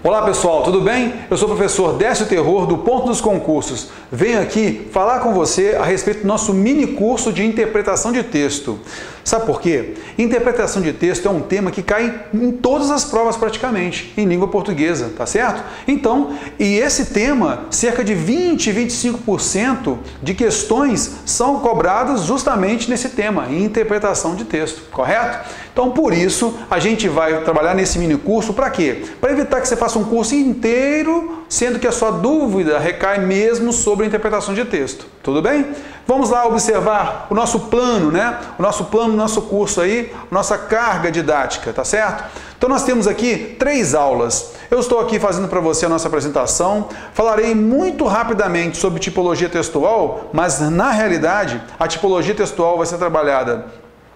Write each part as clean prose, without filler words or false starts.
Olá pessoal, tudo bem? Eu sou o professor Décio Terror do Ponto dos Concursos. Venho aqui falar com você a respeito do nosso mini curso de interpretação de texto. Sabe por quê? Interpretação de texto é um tema que cai em todas as provas praticamente, em língua portuguesa, tá certo? Então, e esse tema, cerca de 20-25% de questões são cobradas justamente nesse tema, em interpretação de texto, correto? Então, por isso, a gente vai trabalhar nesse mini curso para quê? Para evitar que você faça um curso inteiro, sendo que a sua dúvida recai mesmo sobre a interpretação de texto. Tudo bem? Vamos lá observar o nosso plano, né? O nosso plano, o nosso curso aí, nossa carga didática, tá certo? Então nós temos aqui 3 aulas. Eu estou aqui fazendo para você a nossa apresentação. Falarei muito rapidamente sobre tipologia textual, mas na realidade a tipologia textual vai ser trabalhada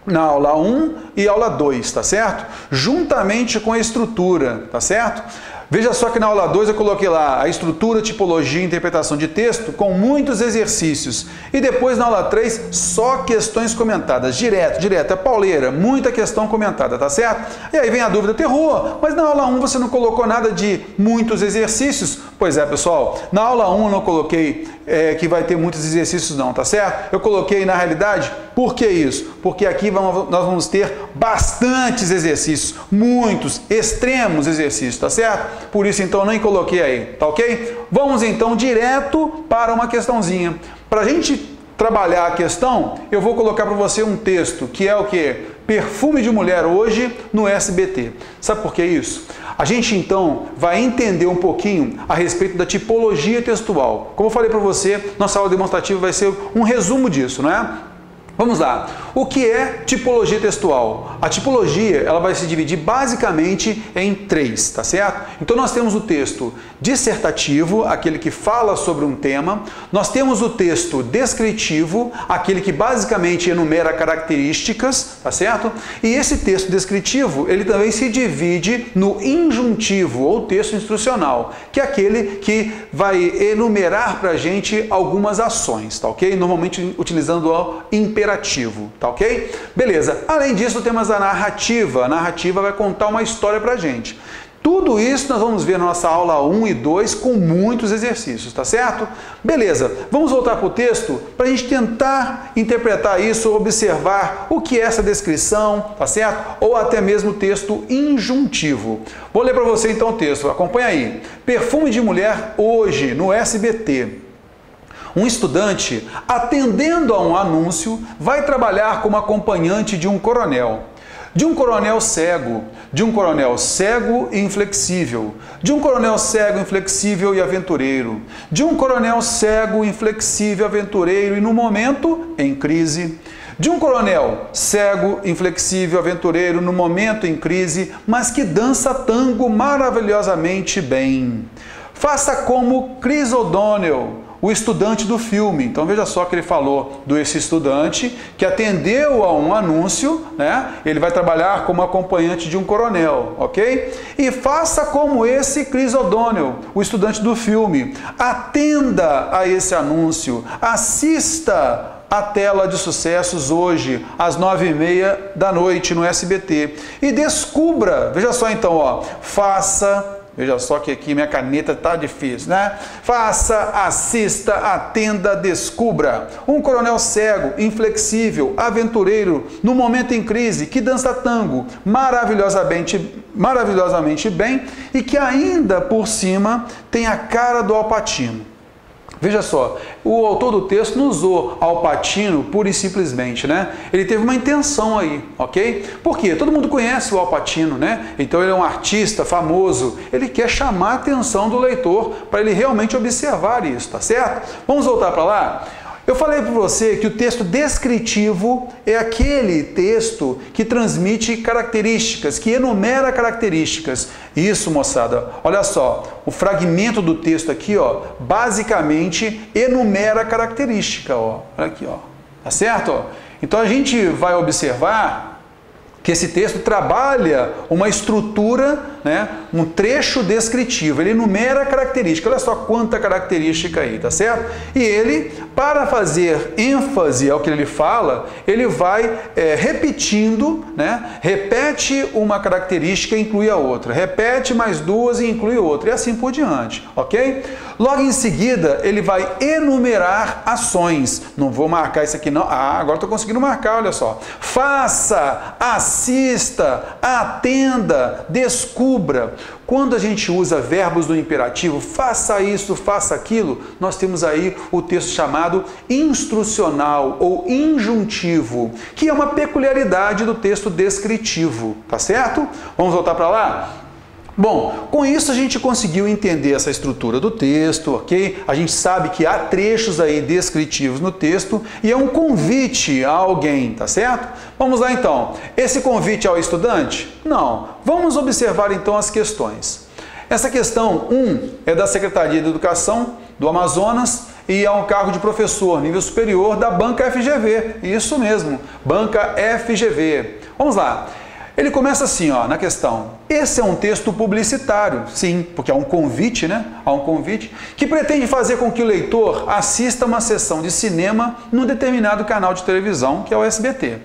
na aula 1 e aula 2, tá certo? Juntamente com a estrutura, tá certo? Veja só que na aula 2 eu coloquei lá a estrutura, tipologia e interpretação de texto com muitos exercícios. E depois na aula 3 só questões comentadas, direto, é pauleira, muita questão comentada, tá certo? E aí vem a dúvida, Terror, mas na aula 1 você não colocou nada de muitos exercícios? Pois é, pessoal, na aula 1 eu não coloquei que vai ter muitos exercícios não, tá certo? Eu coloquei na realidade, por que isso? Porque aqui nós vamos ter bastantes exercícios, muitos, extremos exercícios, tá certo? Por isso, então, eu nem coloquei aí, tá ok? Vamos, então, direto para uma questãozinha. Para a gente trabalhar a questão, eu vou colocar para você um texto, que é o quê? Perfume de mulher hoje no SBT. Sabe por que isso? A gente, então, vai entender um pouquinho a respeito da tipologia textual. Como eu falei para você, nossa aula demonstrativa vai ser um resumo disso, não é? Vamos lá. O que é tipologia textual? A tipologia, ela vai se dividir basicamente em 3, tá certo? Então nós temos o texto dissertativo, aquele que fala sobre um tema. Nós temos o texto descritivo, aquele que basicamente enumera características, tá certo? E esse texto descritivo, ele também se divide no injuntivo ou texto instrucional, que é aquele que vai enumerar pra gente algumas ações, tá ok? Normalmente utilizando o imperativo, tá ok? Beleza. Além disso, temos a narrativa. A narrativa vai contar uma história pra gente. Tudo isso nós vamos ver na nossa aula 1 e 2 com muitos exercícios, tá certo? Beleza. Vamos voltar para o texto para a gente tentar interpretar isso, observar o que é essa descrição, tá certo? Ou até mesmo o texto injuntivo. Vou ler para você então o texto. Acompanha aí. Perfume de mulher hoje no SBT. Um estudante, atendendo a um anúncio, vai trabalhar como acompanhante de um coronel. De um coronel cego e inflexível, de um coronel cego, inflexível e aventureiro, de um coronel cego, inflexível, aventureiro e, no momento, em crise. De um coronel cego, inflexível, aventureiro, no momento em crise, mas que dança tango maravilhosamente bem. Faça como Chris O'Donnell, o estudante do filme. Então veja só que ele falou desse estudante que atendeu a um anúncio, né? Ele vai trabalhar como acompanhante de um coronel, ok? E faça como esse Chris O'Donnell, o estudante do filme. Atenda a esse anúncio, assista a tela de sucessos hoje, às 9h30 da noite no SBT. E descubra, veja só então, ó, faça... Veja só que aqui minha caneta tá difícil, né? Faça, assista, atenda, descubra. Um coronel cego, inflexível, aventureiro, no momento em crise, que dança tango maravilhosamente bem e que ainda por cima tem a cara do Al Pacino. Veja só, o autor do texto não usou Al Pacino pura e simplesmente, né? Ele teve uma intenção aí, ok? Por quê? Todo mundo conhece o Al Pacino, né? Então ele é um artista famoso, ele quer chamar a atenção do leitor para ele realmente observar isso, tá certo? Vamos voltar para lá? Eu falei para você que o texto descritivo é aquele texto que transmite características, que enumera características. Isso, moçada, olha só, o fragmento do texto aqui, ó, basicamente enumera característica, ó. Olha aqui, ó. Tá certo? Ó? Então a gente vai observar que esse texto trabalha uma estrutura né, um trecho descritivo, ele enumera a característica, olha só quanta característica aí, tá certo? E ele, para fazer ênfase ao que ele fala, ele vai repetindo, né, repete uma característica e inclui a outra, repete mais duas e inclui outra, e assim por diante, ok? Logo em seguida, ele vai enumerar ações, não vou marcar isso aqui não, agora estou conseguindo marcar, olha só, faça, assista, atenda, descubra. Quando a gente usa verbos do imperativo, faça isso, faça aquilo, nós temos aí o texto chamado instrucional ou injuntivo, que é uma peculiaridade do texto descritivo, tá certo? Vamos voltar para lá? Bom, com isso a gente conseguiu entender essa estrutura do texto, ok? A gente sabe que há trechos aí descritivos no texto e é um convite a alguém, tá certo? Vamos lá então. Esse convite ao estudante? Não. Vamos observar então as questões. Essa questão 1 é da Secretaria de Educação do Amazonas e é um cargo de professor nível superior da Banca FGV. Isso mesmo, Banca FGV. Vamos lá. Ele começa assim, ó, na questão. Esse é um texto publicitário, sim, porque há um convite, né? Há um convite que pretende fazer com que o leitor assista uma sessão de cinema num determinado canal de televisão, que é o SBT.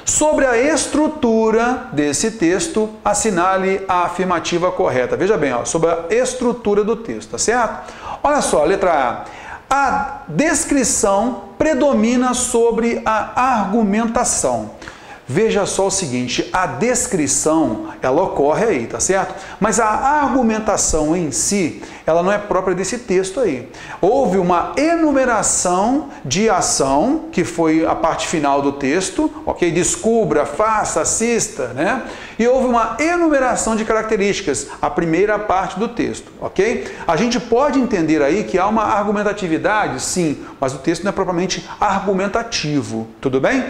Sobre a estrutura desse texto, assinale a afirmativa correta. Veja bem, ó, sobre a estrutura do texto, tá certo? Olha só, letra A. A descrição predomina sobre a argumentação. Veja só o seguinte, a descrição, ela ocorre aí, tá certo? Mas a argumentação em si, ela não é própria desse texto aí. Houve uma enumeração de ação, que foi a parte final do texto, ok? Descubra, faça, assista, né? E houve uma enumeração de características, a primeira parte do texto, ok? A gente pode entender aí que há uma argumentatividade, sim, mas o texto não é propriamente argumentativo, tudo bem?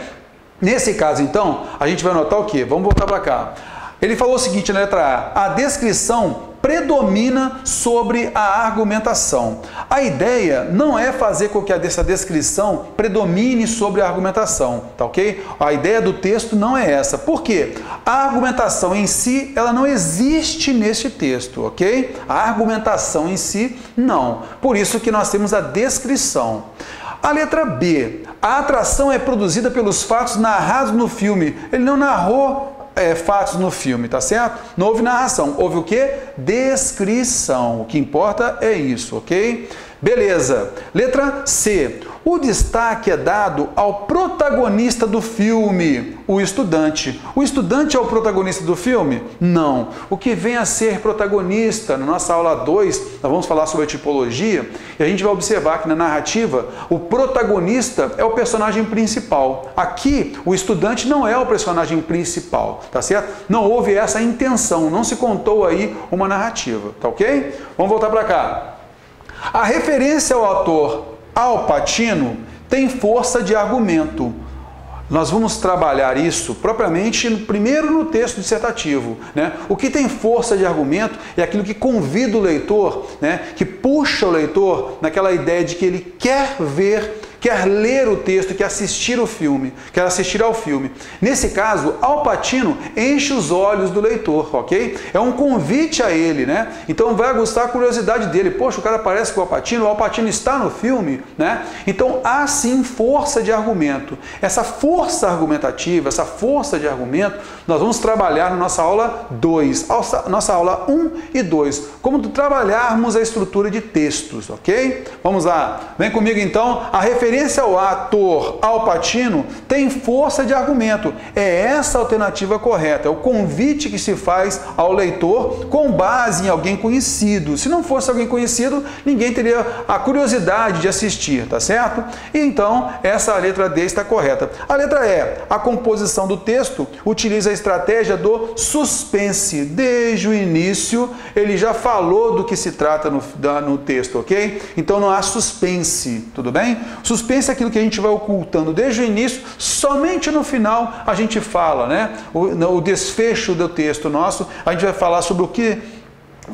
Nesse caso, então, a gente vai notar o quê? Vamos voltar para cá. Ele falou o seguinte na letra A, a descrição predomina sobre a argumentação. A ideia não é fazer com que essa descrição predomine sobre a argumentação, tá ok? A ideia do texto não é essa. Por quê? A argumentação em si, ela não existe neste texto, ok? A argumentação em si, não. Por isso que nós temos a descrição. A letra B, a atração é produzida pelos fatos narrados no filme. Ele não narrou fatos no filme, tá certo? Não houve narração, houve o quê? Descrição. O que importa é isso, ok? Beleza. Letra C. O destaque é dado ao protagonista do filme, o estudante. O estudante é o protagonista do filme? Não. O que vem a ser protagonista, na nossa aula 2, nós vamos falar sobre a tipologia, e a gente vai observar que na narrativa, o protagonista é o personagem principal. Aqui, o estudante não é o personagem principal, tá certo? Não houve essa intenção, não se contou aí uma narrativa, tá ok? Vamos voltar para cá. A referência ao ator Al Pacino tem força de argumento. Nós vamos trabalhar isso propriamente primeiro no texto dissertativo, né? O que tem força de argumento é aquilo que convida o leitor, né? Que puxa o leitor naquela ideia de que ele quer ver, quer ler o texto, quer assistir o filme, quer assistir ao filme. Nesse caso, Al Pacino enche os olhos do leitor, ok? É um convite a ele, né? Então vai aguçar a curiosidade dele. Poxa, o cara parece com o Al Pacino está no filme, né? Então há sim força de argumento. Essa força argumentativa, essa força de argumento, nós vamos trabalhar na nossa aula 2, nossa aula 1 e 2, como trabalharmos a estrutura de textos, ok? Vamos lá, vem comigo então, a referência ao ator Al Pacino tem força de argumento. É essa a alternativa correta, é o convite que se faz ao leitor com base em alguém conhecido. Se não fosse alguém conhecido, ninguém teria a curiosidade de assistir, tá certo? E então, essa letra D está correta. A letra E, a composição do texto utiliza a estratégia do suspense. Desde o início, ele já falou do que se trata no texto, ok? Então não há suspense, tudo bem? Suspense é aquilo que a gente vai ocultando desde o início, somente no final a gente fala, né? O desfecho do texto nosso, a gente vai falar sobre o que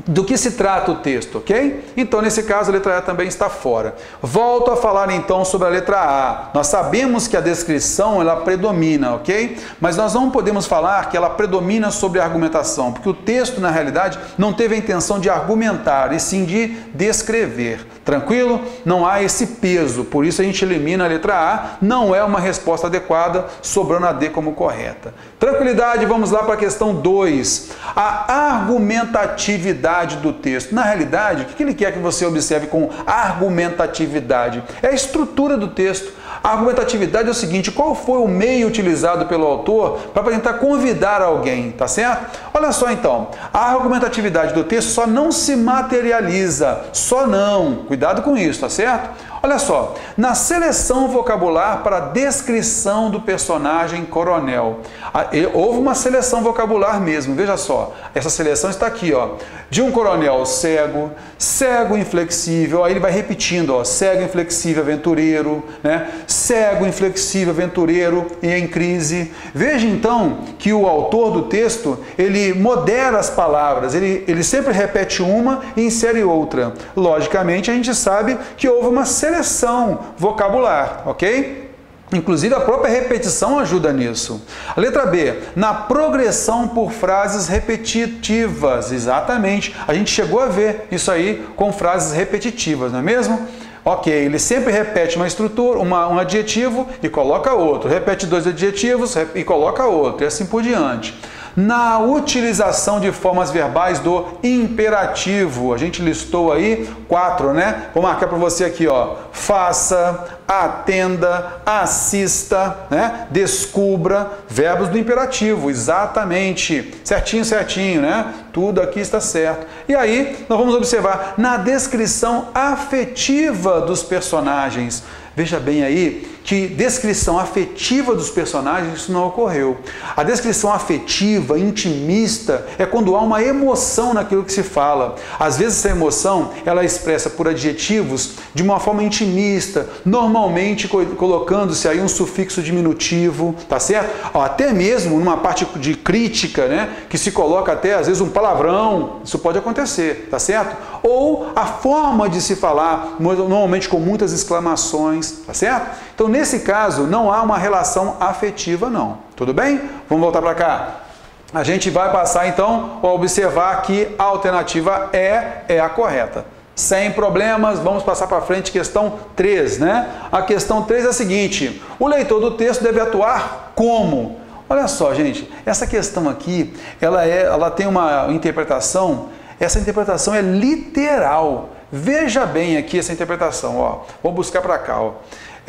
do que se trata o texto, ok? Então, nesse caso, a letra A também está fora. Volto a falar, então, sobre a letra A. Nós sabemos que a descrição, ela predomina, ok? Mas nós não podemos falar que ela predomina sobre a argumentação, porque o texto, na realidade, não teve a intenção de argumentar, e sim de descrever. Tranquilo? Não há esse peso, por isso a gente elimina a letra A, não é uma resposta adequada, sobrando a D como correta. Tranquilidade, vamos lá para a questão 2. A argumentatividade do texto. Na realidade, o que ele quer que você observe com argumentatividade? É a estrutura do texto. A argumentatividade é o seguinte: qual foi o meio utilizado pelo autor para tentar convidar alguém, tá certo? Olha só então, a argumentatividade do texto só não se materializa, só não, cuidado com isso, tá certo? Olha só, na seleção vocabular para a descrição do personagem coronel, houve uma seleção vocabular mesmo, veja só, essa seleção está aqui, ó, de um coronel cego, cego inflexível, aí ele vai repetindo, ó, cego inflexível aventureiro, né? Cego inflexível aventureiro e em crise. Veja então que o autor do texto, ele modera as palavras, ele sempre repete uma e insere outra. Logicamente a gente sabe que houve uma seleção vocabular, ok? Inclusive a própria repetição ajuda nisso. A letra B, na progressão por frases repetitivas, exatamente. A gente chegou a ver isso aí com frases repetitivas, não é mesmo? Ok, ele sempre repete uma estrutura, um adjetivo e coloca outro, repete dois adjetivos e coloca outro, e assim por diante. Na utilização de formas verbais do imperativo, a gente listou aí 4, né? Vou marcar para você aqui, ó. Faça, atenda, assista, né? Descubra, verbos do imperativo, exatamente. Certinho, certinho, né? Tudo aqui está certo. E aí, nós vamos observar na descrição afetiva dos personagens. Veja bem aí que descrição afetiva dos personagens, isso não ocorreu. A descrição afetiva, intimista, é quando há uma emoção naquilo que se fala. Às vezes essa emoção, ela é expressa por adjetivos de uma forma intimista, normalmente colocando-se aí um sufixo diminutivo, tá certo? Até mesmo numa parte de crítica, né, que se coloca até às vezes um palavrão, isso pode acontecer, tá certo? Ou a forma de se falar, normalmente com muitas exclamações, tá certo? Então, nesse caso, não há uma relação afetiva, não. Tudo bem? Vamos voltar para cá. A gente vai passar, então, a observar que a alternativa é a correta. Sem problemas, vamos passar para frente, questão 3, né? A questão 3 é a seguinte: o leitor do texto deve atuar como? Olha só, gente, essa questão aqui, ela tem uma interpretação, essa interpretação é literal. Veja bem aqui essa interpretação, ó. Vou buscar para cá, ó.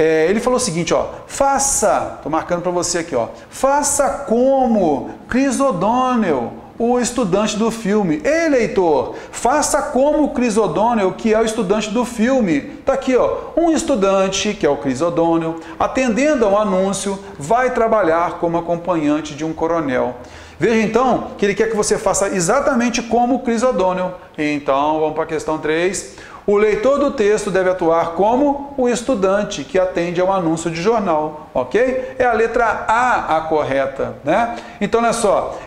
Ele falou o seguinte, ó, faça, estou marcando para você aqui, ó, faça como Chris O'Donnell, o estudante do filme. Ei, leitor, faça como Chris O'Donnell, que é o estudante do filme. Tá aqui, ó, um estudante, que é o Chris O'Donnell, atendendo a um anúncio, vai trabalhar como acompanhante de um coronel. Veja então que ele quer que você faça exatamente como Chris O'Donnell. Então, vamos para a questão 3. O leitor do texto deve atuar como o estudante que atende ao anúncio de jornal, ok? É a letra A correta, né? Então, olha só,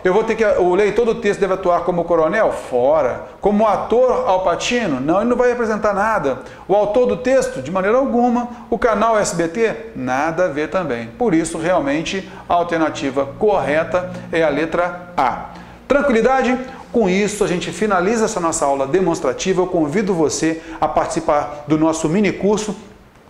o leitor do texto deve atuar como coronel? Fora. Como ator Al Pacino? Não, ele não vai representar nada. O autor do texto? De maneira alguma. O canal SBT? Nada a ver também. Por isso, realmente, a alternativa correta é a letra A. Tranquilidade? Com isso, a gente finaliza essa nossa aula demonstrativa. Eu convido você a participar do nosso mini curso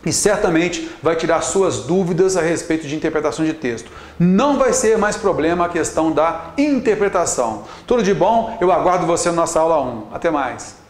e certamente vai tirar suas dúvidas a respeito de interpretação de texto. Não vai ser mais problema a questão da interpretação. Tudo de bom? Eu aguardo você na nossa aula 1. Até mais!